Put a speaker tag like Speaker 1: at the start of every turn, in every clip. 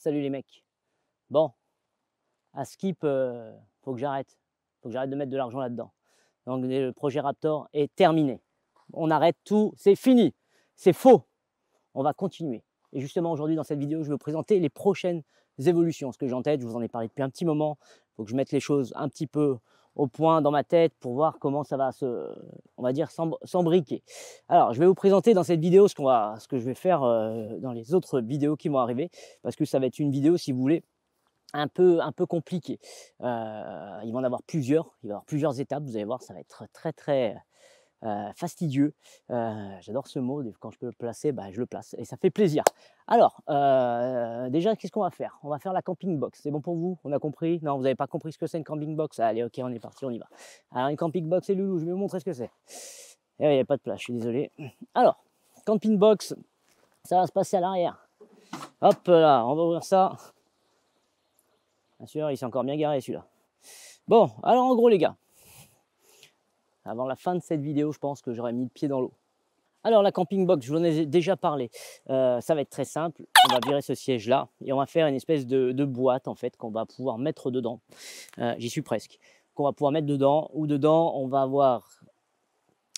Speaker 1: Salut les mecs. Bon, à Skip, faut que j'arrête. Faut que j'arrête de mettre de l'argent là-dedans. Donc le projet Raptor est terminé. On arrête tout, c'est fini. C'est faux. On va continuer. Et justement aujourd'hui dans cette vidéo, je vais vous présenter les prochaines évolutions. Ce que j'ai en tête, je vous en ai parlé depuis un petit moment. Il faut que je mette les choses un petit peu au point dans ma tête pour voir comment ça va se, on va dire, s'embriquer. Alors, je vais vous présenter dans cette vidéo ce que je vais faire dans les autres vidéos qui vont arriver, parce que ça va être une vidéo, si vous voulez, un peu compliqué. Il va en avoir plusieurs, il va y avoir plusieurs étapes, vous allez voir, ça va être très fastidieux. J'adore ce mot, quand je peux le placer, bah, je le place et ça fait plaisir. Alors, déjà, qu'est-ce qu'on va faire? On va faire la camping box. C'est bon pour vous? On a compris? Non, vous n'avez pas compris ce que c'est une camping box? Allez, ok, on est parti, on y va. Alors, une camping box, c'est loulou, je vais vous montrer ce que c'est. Et il n'y a pas de place, je suis désolé. Alors, camping box, ça va se passer à l'arrière. Hop là, on va ouvrir ça. Bien sûr, il s'est encore bien garé celui-là. Bon, alors en gros les gars, avant la fin de cette vidéo, je pense que j'aurais mis le pied dans l'eau. Alors la camping box, je vous en ai déjà parlé, ça va être très simple. On va virer ce siège là et on va faire une espèce de boîte en fait qu'on va pouvoir mettre dedans. J'y suis presque. Qu'on va pouvoir mettre dedans, ou dedans on va avoir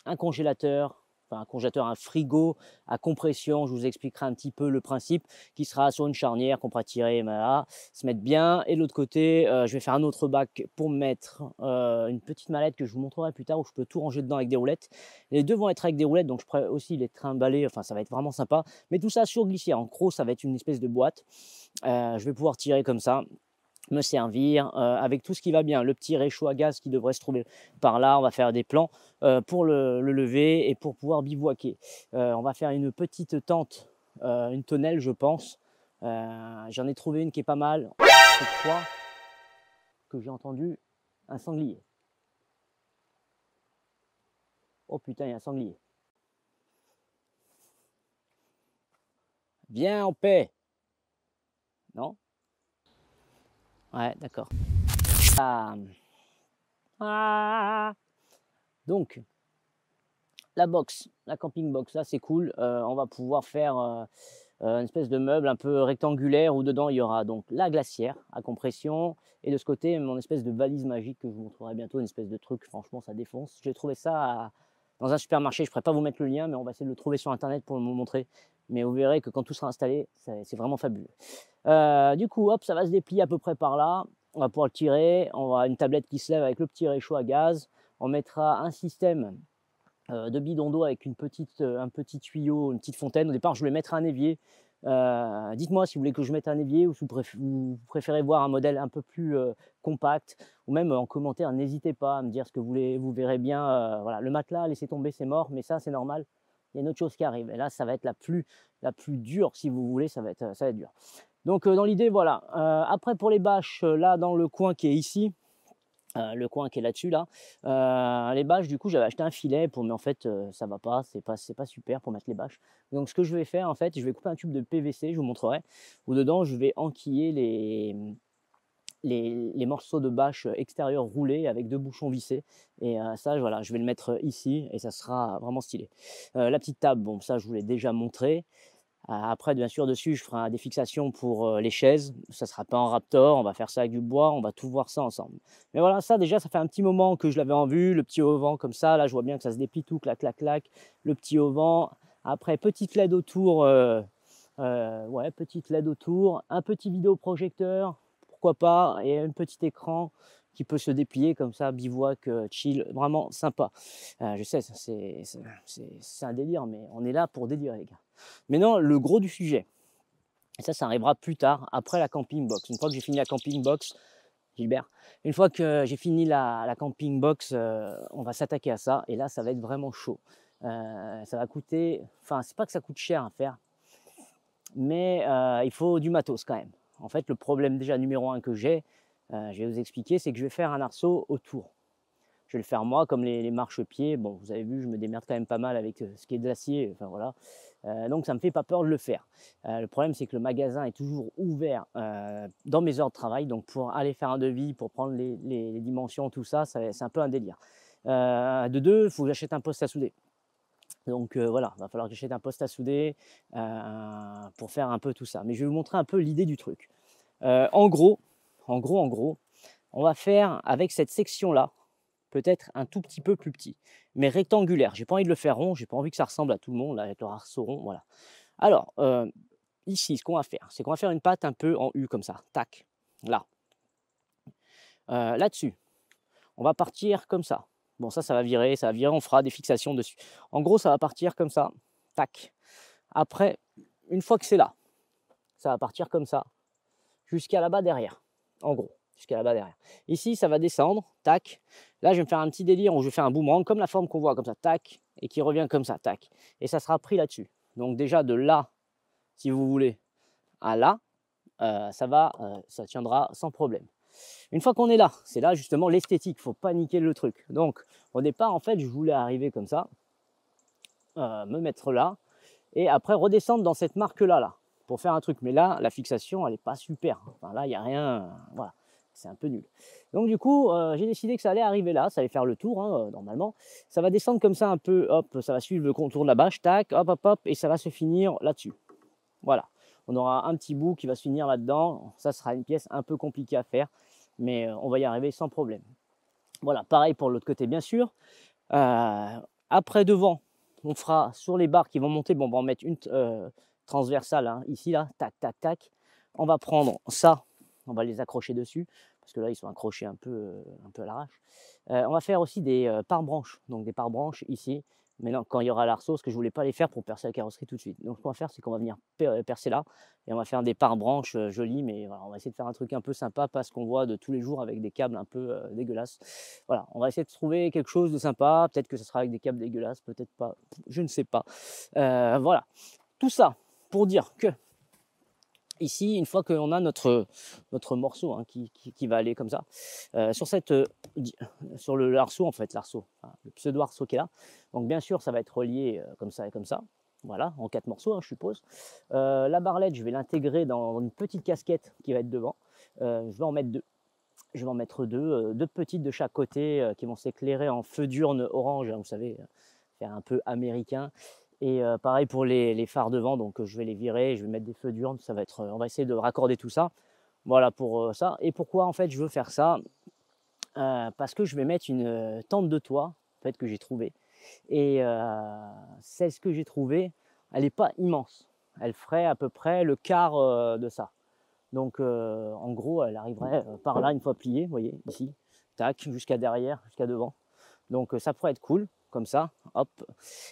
Speaker 1: un congélateur, enfin un congélateur, un frigo à compression. Je vous expliquerai un petit peu le principe, qui sera sur une charnière qu'on pourra tirer, voilà, se mettre bien. Et de l'autre côté, je vais faire un autre bac pour mettre une petite mallette que je vous montrerai plus tard, où je peux tout ranger dedans avec des roulettes. Les deux vont être avec des roulettes, donc je pourrais aussi les trimballer, enfin ça va être vraiment sympa. Mais tout ça sur glissière, en gros ça va être une espèce de boîte. Je vais pouvoir tirer comme ça, me servir avec tout ce qui va bien. Le petit réchaud à gaz qui devrait se trouver par là, on va faire des plans pour le lever et pour pouvoir bivouaquer. On va faire une petite tente, une tonnelle je pense. J'en ai trouvé une qui est pas mal. Je crois que j'ai entendu un sanglier. Oh putain, il y a un sanglier. Viens en paix. Non? Ouais, d'accord. Donc, la box, la camping box, là c'est cool. On va pouvoir faire une espèce de meuble un peu rectangulaire où dedans il y aura donc la glacière à compression, et de ce côté mon espèce de valise magique que je vous montrerai bientôt, une espèce de truc, franchement ça défonce. J'ai trouvé ça dans un supermarché, je ne pourrais pas vous mettre le lien, mais on va essayer de le trouver sur internet pour vous montrer. Mais vous verrez que quand tout sera installé, c'est vraiment fabuleux. Du coup, hop, ça va se déplier à peu près par là. On va pouvoir le tirer, on aura une tablette qui se lève avec le petit réchaud à gaz. On mettra un système de bidon d'eau avec un petit tuyau, une petite fontaine. Au départ, je voulais mettre un évier. Dites-moi si vous voulez que je mette un évier, ou si vous préférez voir un modèle un peu plus compact, ou même en commentaire, n'hésitez pas à me dire ce que vous voulez. Vous verrez bien, voilà, le matelas, laissez tomber, c'est mort, mais ça, c'est normal. Il y a une autre chose qui arrive, et là, ça va être la plus dure, si vous voulez, ça va être dur. Donc, dans l'idée, voilà. Après, pour les bâches, là, dans le coin qui est ici, le coin qui est là-dessus là, les bâches, du coup j'avais acheté un filet mais en fait ça va pas, c'est pas super pour mettre les bâches. Donc ce que je vais faire en fait, je vais couper un tube de PVC, je vous montrerai, où dedans je vais enquiller les morceaux de bâche extérieurs roulés avec 2 bouchons vissés, et ça voilà, je vais le mettre ici et ça sera vraiment stylé. La petite table, bon ça je vous l'ai déjà montré. Après, bien sûr, dessus, je ferai des fixations pour les chaises. Ça ne sera pas en Raptor, on va faire ça avec du bois, on va tout voir ça ensemble. Mais voilà, ça déjà, ça fait un petit moment que je l'avais en vue, le petit auvent comme ça. Là, je vois bien que ça se déplie tout, clac, clac, clac. Le petit auvent. Après, petite LED autour, ouais, petite LED autour. Un petit vidéoprojecteur, pourquoi pas, et un petit écran qui peut se déplier comme ça, bivouac, chill, vraiment sympa. Je sais, c'est un délire, mais on est là pour délirer, les gars. Maintenant, le gros du sujet, et ça arrivera plus tard, après la camping box. Une fois que j'ai fini la camping box, Gilbert, une fois que j'ai fini la camping box, on va s'attaquer à ça, et là, ça va être vraiment chaud. Ça va coûter, enfin, c'est pas que ça coûte cher à faire, mais il faut du matos quand même. En fait, le problème déjà numéro 1 que j'ai, je vais vous expliquer, c'est que je vais faire un arceau autour. Je vais le faire moi, comme les marchepieds. Bon, vous avez vu, je me démerde quand même pas mal avec ce qui est de l'acier, enfin voilà. Donc ça ne me fait pas peur de le faire. Le problème, c'est que le magasin est toujours ouvert dans mes heures de travail, donc pour aller faire un devis, pour prendre les dimensions, tout ça, c'est un peu un délire. De deux, il faut que j'achète un poste à souder. Donc voilà, il va falloir que j'achète un poste à souder pour faire un peu tout ça. Mais je vais vous montrer un peu l'idée du truc. En gros, on va faire avec cette section-là, peut-être un tout petit peu plus petit, mais rectangulaire. J'ai pas envie de le faire rond, j'ai pas envie que ça ressemble à tout le monde, là, avec le arceau rond, voilà. Alors, ici, ce qu'on va faire, c'est qu'on va faire une pâte un peu en U comme ça, tac, là. Là-dessus, on va partir comme ça. Bon, ça va virer, on fera des fixations dessus. En gros, ça va partir comme ça, tac. Après, une fois que c'est là, ça va partir comme ça, jusqu'à là-bas derrière, en gros, jusqu'à là-bas derrière. Ici, ça va descendre, tac. Là, je vais me faire un petit délire où je fais un boomerang, comme la forme qu'on voit, comme ça, tac, et qui revient comme ça, tac. Et ça sera pris là-dessus. Donc déjà, de là, si vous voulez, à là, ça tiendra sans problème. Une fois qu'on est là, c'est là justement l'esthétique, il ne faut pas niquer le truc. Donc au départ, en fait, je voulais arriver comme ça, me mettre là, et après redescendre dans cette marque-là, là, pour faire un truc. Mais là, la fixation, elle n'est pas super. Enfin, là, il n'y a rien, voilà, c'est un peu nul. Donc du coup, j'ai décidé que ça allait arriver là, ça allait faire le tour, hein, normalement. Ça va descendre comme ça un peu, hop, ça va suivre le contour de la bâche, tac, hop, hop, hop, et ça va se finir là-dessus. Voilà, on aura un petit bout qui va se finir là-dedans. Ça sera une pièce un peu compliquée à faire, mais on va y arriver sans problème. Voilà, pareil pour l'autre côté, bien sûr. Après, devant, on fera sur les barres qui vont monter. Bon, on va en mettre une transversale, hein, ici, là, tac, tac, tac. On va prendre ça, on va les accrocher dessus, parce que là, ils sont accrochés un peu à l'arrache. On va faire aussi des pare-branches, donc des pare-branches ici. Mais non, quand il y aura l'arceau, parce que je ne voulais pas les faire pour percer la carrosserie tout de suite. Donc, ce qu'on va faire, c'est qu'on va venir percer là, et on va faire des pare-branches jolis, mais voilà, on va essayer de faire un truc un peu sympa, pas ce qu'on voit de tous les jours avec des câbles un peu dégueulasses. Voilà, on va essayer de trouver quelque chose de sympa, peut-être que ce sera avec des câbles dégueulasses, peut-être pas, je ne sais pas. Voilà, tout ça pour dire que ici, une fois qu'on a notre morceau hein, qui va aller comme ça, sur l'arceau en fait, le pseudo-arceau qui est là, donc bien sûr ça va être relié comme ça et comme ça, voilà, en 4 morceaux hein, je suppose. La barlette, je vais l'intégrer dans une petite casquette qui va être devant, je vais en mettre deux. Je vais en mettre deux petites de chaque côté qui vont s'éclairer en feu d'urne orange, hein, vous savez, faire un peu américain. Et pareil pour les phares devant, donc je vais les virer, je vais mettre des feux d'urne, ça va être, on va essayer de raccorder tout ça. Voilà pour ça. Et pourquoi en fait je veux faire ça parce que je vais mettre une tente de toit en fait, que j'ai trouvée. Et celle que j'ai trouvée, elle n'est pas immense. Elle ferait à peu près le quart de ça. Donc en gros, elle arriverait par là une fois pliée, vous voyez, ici, tac, jusqu'à derrière, jusqu'à devant. Donc ça pourrait être cool, comme ça, hop.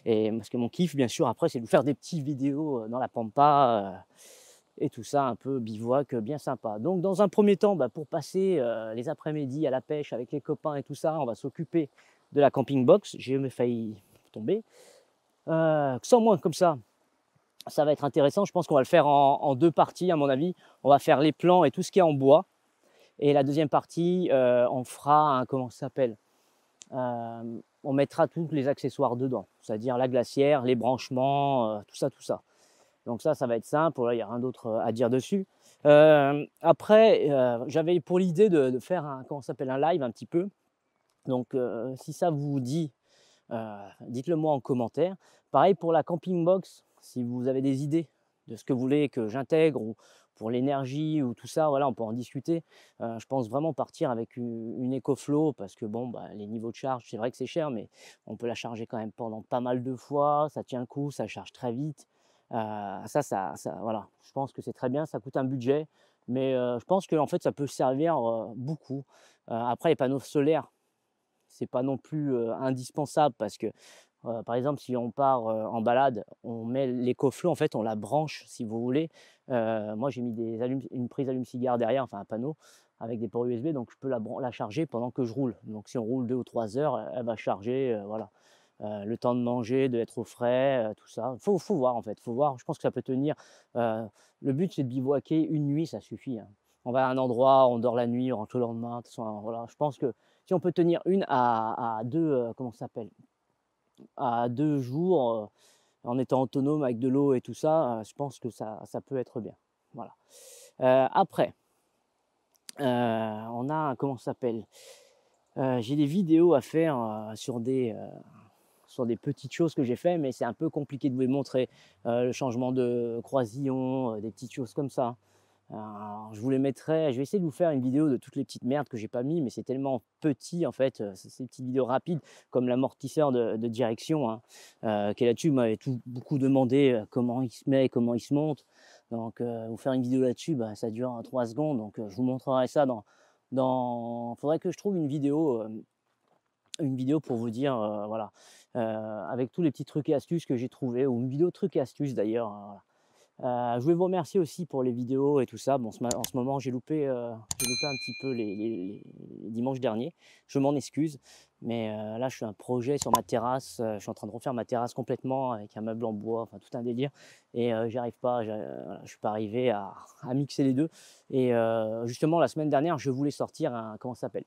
Speaker 1: Et parce que mon kiff, bien sûr, après, c'est de vous faire des petites vidéos dans la pampa et tout ça, un peu bivouac, bien sympa. Donc dans un premier temps, pour passer les après-midi à la pêche avec les copains et tout ça, on va s'occuper de la camping box. J'ai failli tomber. Sans moins comme ça va être intéressant. Je pense qu'on va le faire en deux parties, à mon avis. On va faire les plans et tout ce qui est en bois. Et la deuxième partie, on fera comment ça s'appelle on mettra tous les accessoires dedans, c'est-à-dire la glacière, les branchements, tout ça, tout ça. Donc ça va être simple. Là, il n'y a rien d'autre à dire dessus. Après, j'avais pour l'idée de faire un live un petit peu. Donc, si ça vous dit, dites-le moi en commentaire. Pareil pour la camping box, si vous avez des idées de ce que vous voulez que j'intègre ou pour l'énergie ou tout ça, voilà, on peut en discuter. Je pense vraiment partir avec une EcoFlow parce que bon, les niveaux de charge, c'est vrai que c'est cher, mais on peut la charger quand même pendant pas mal de fois. Ça tient le coup, ça charge très vite. Voilà, je pense que c'est très bien. Ça coûte un budget, mais je pense que en fait, ça peut servir beaucoup. Après, les panneaux solaires, c'est pas non plus indispensable parce que par exemple si on part en balade, on met l'écoflow, en fait on la branche si vous voulez. Moi j'ai mis une prise allume-cigare derrière, enfin un panneau avec des ports USB, donc je peux la charger pendant que je roule. Donc si on roule 2 ou 3 heures, elle va charger, voilà. Le temps de manger, d'être au frais, tout ça. Faut voir en fait, faut voir. Je pense que ça peut tenir. Le but c'est de bivouaquer une nuit, ça suffit, hein. On va à un endroit, on dort la nuit, on rentre le lendemain. De toute façon, voilà. Je pense que si on peut tenir une à deux, comment ça s'appelle, à 2 jours en étant autonome avec de l'eau et tout ça, je pense que ça peut être bien. Voilà. Après, on a, comment ça s'appelle, j'ai des vidéos à faire sur sur des petites choses que j'ai fait, mais c'est un peu compliqué de vous les montrer. Le changement de croisillon, des petites choses comme ça. Alors, je vous les mettrai, je vais essayer de vous faire une vidéo de toutes les petites merdes que j'ai pas mis, mais c'est tellement petit en fait, c'est ces petites vidéos rapides comme l'amortisseur de direction, hein, qui est là-dessus. Vous m'avez beaucoup demandé comment il se met, comment il se monte. Donc vous faire une vidéo là-dessus, bah, ça dure 3 secondes, donc je vous montrerai ça faudrait que je trouve une vidéo pour vous dire, voilà, avec tous les petits trucs et astuces que j'ai trouvés, ou une vidéo trucs et astuces d'ailleurs, voilà. Je voulais vous remercier aussi pour les vidéos et tout ça. Bon, en ce moment, j'ai loupé un petit peu les dimanches derniers. Je m'en excuse, mais là, je suis un projet sur ma terrasse. Je suis en train de refaire ma terrasse complètement avec un meuble en bois, enfin tout un délire. Et j'y arrive pas, voilà, je suis pas arrivé à mixer les deux. Et justement, la semaine dernière, je voulais sortir comment ça s'appelle?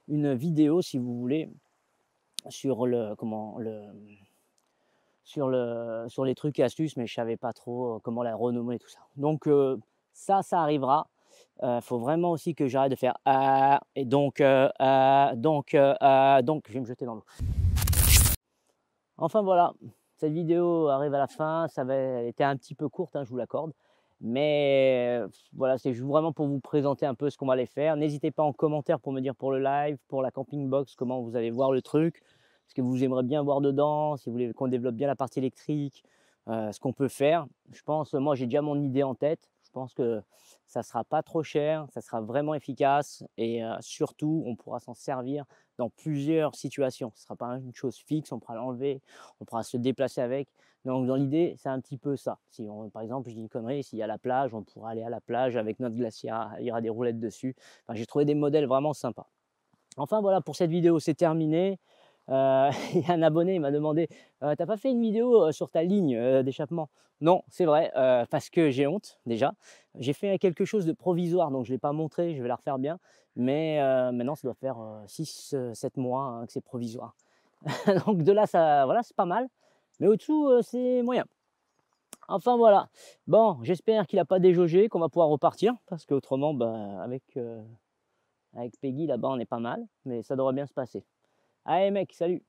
Speaker 1: Une vidéo, si vous voulez, sur sur les trucs et astuces, mais je savais pas trop comment la renommer et tout ça. Donc ça arrivera. Faut vraiment aussi que j'arrête de faire et donc je vais me jeter dans l'eau. Enfin voilà, cette vidéo arrive à la fin. Elle était un petit peu courte, hein, je vous l'accorde. Mais voilà, c'est vraiment pour vous présenter un peu ce qu'on va aller faire. N'hésitez pas en commentaire pour me dire pour le live, pour la camping box, comment vous allez voir le truc, ce que vous aimeriez bien voir dedans, si vous voulez qu'on développe bien la partie électrique, ce qu'on peut faire. Je pense, moi j'ai déjà mon idée en tête. Je pense que ça ne sera pas trop cher, ça sera vraiment efficace et surtout on pourra s'en servir dans plusieurs situations. Ce ne sera pas une chose fixe, on pourra l'enlever, on pourra se déplacer avec. Donc dans l'idée, c'est un petit peu ça. Si par exemple, je dis une connerie, s'il y a la plage, on pourra aller à la plage avec notre glacière, il y aura des roulettes dessus. Enfin, j'ai trouvé des modèles vraiment sympas. Enfin voilà, pour cette vidéo, c'est terminé. Il y a un abonné, il m'a demandé t'as pas fait une vidéo sur ta ligne d'échappement? Non, c'est vrai, parce que j'ai honte déjà. J'ai fait quelque chose de provisoire, donc je ne l'ai pas montré, je vais la refaire bien. Mais maintenant, ça doit faire 6-7 mois hein, que c'est provisoire. Donc de là, voilà, c'est pas mal. Mais au-dessous, c'est moyen. Enfin voilà. Bon, j'espère qu'il n'a pas déjaugé, qu'on va pouvoir repartir, parce qu'autrement, bah, avec Peggy là-bas, on est pas mal. Mais ça devrait bien se passer. Allez mec, salut!